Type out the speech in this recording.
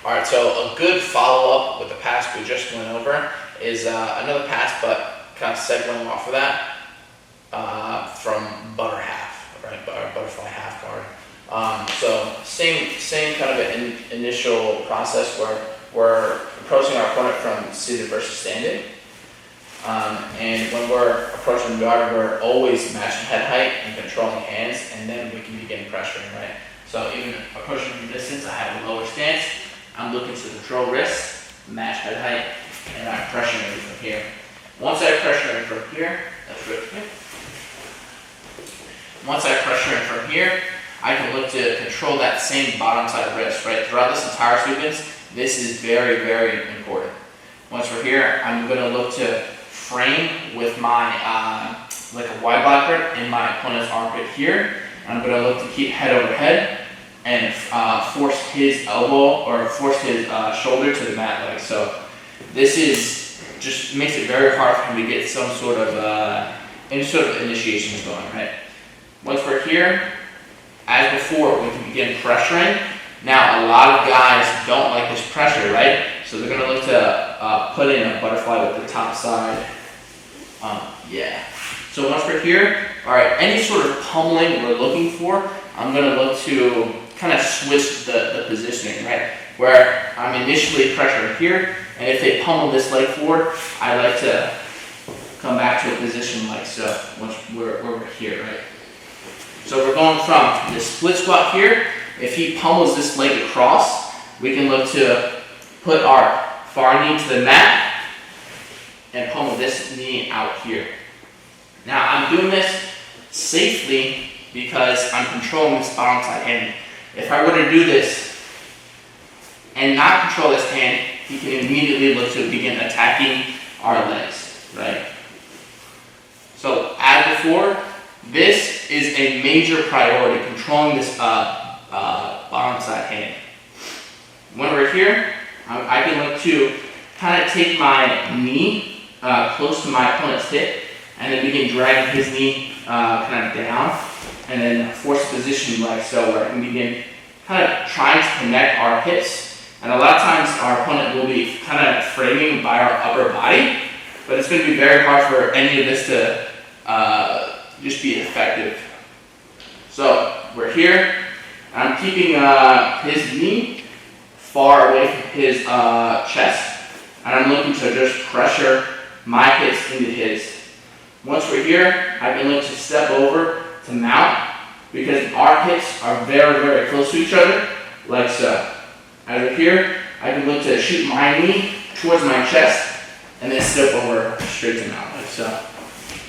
All right, so a good follow-up with the pass we just went over is another pass, but kind of segueing off of that from butter half, right? Butterfly half guard. So same kind of an initial process where we're approaching our opponent from seated versus standing. And when we're approaching the guard, we're always matching head height and controlling hands, and then we can begin pressuring, right? So even approaching from distance, I have a lower stance. I'm looking to control wrists, match head height, and I'm pressuring from here. Once I pressure in from here, that's good. Once I pressure in from here, I can look to control that same bottom side wrist, right? Throughout this entire sequence, this is very, very important. Once we're here, I'm going to look to frame with my, like a wide block grip in my opponent's armpit here. I'm going to look to keep head over head and force his elbow or force his shoulder to the mat leg. So this is just makes it very hard for him to get some sort of initiations going, right? Once we're here, as before, we can begin pressuring. Now, a lot of guys don't like this pressure, right? So they're going to look to put in a butterfly with the top side. So once we're here, all right, any sort of pummeling we're looking for, I'm going to look to kind of switch the positioning, right? Where I'm initially pressuring here, and if they pummel this leg forward, I like to come back to a position like so, once we're here, right? So we're going from the split squat here. If he pummels this leg across, we can look to put our far knee to the mat and pummel this knee out here. Now I'm doing this safely because I'm controlling this bottom side hand. If I were to do this and not control this hand, he can immediately look to begin attacking our legs, right? So as before, this is a major priority, controlling this bottom side hand. When we're here, I can look to kind of take my knee close to my opponent's hip and then begin dragging his knee kind of down and then force position like so, where I can begin kind of trying to connect our hips. And a lot of times our opponent will be kind of framing by our upper body, but it's going to be very hard for any of this to just be effective. So we're here. I'm keeping his knee far away from his chest, and I'm looking to just pressure my hips into his. Once we're here, I can look to step over to mount because our hips are very, very close to each other, like so. As we're here, I can look to shoot my knee towards my chest and then step over straight to mount, like so.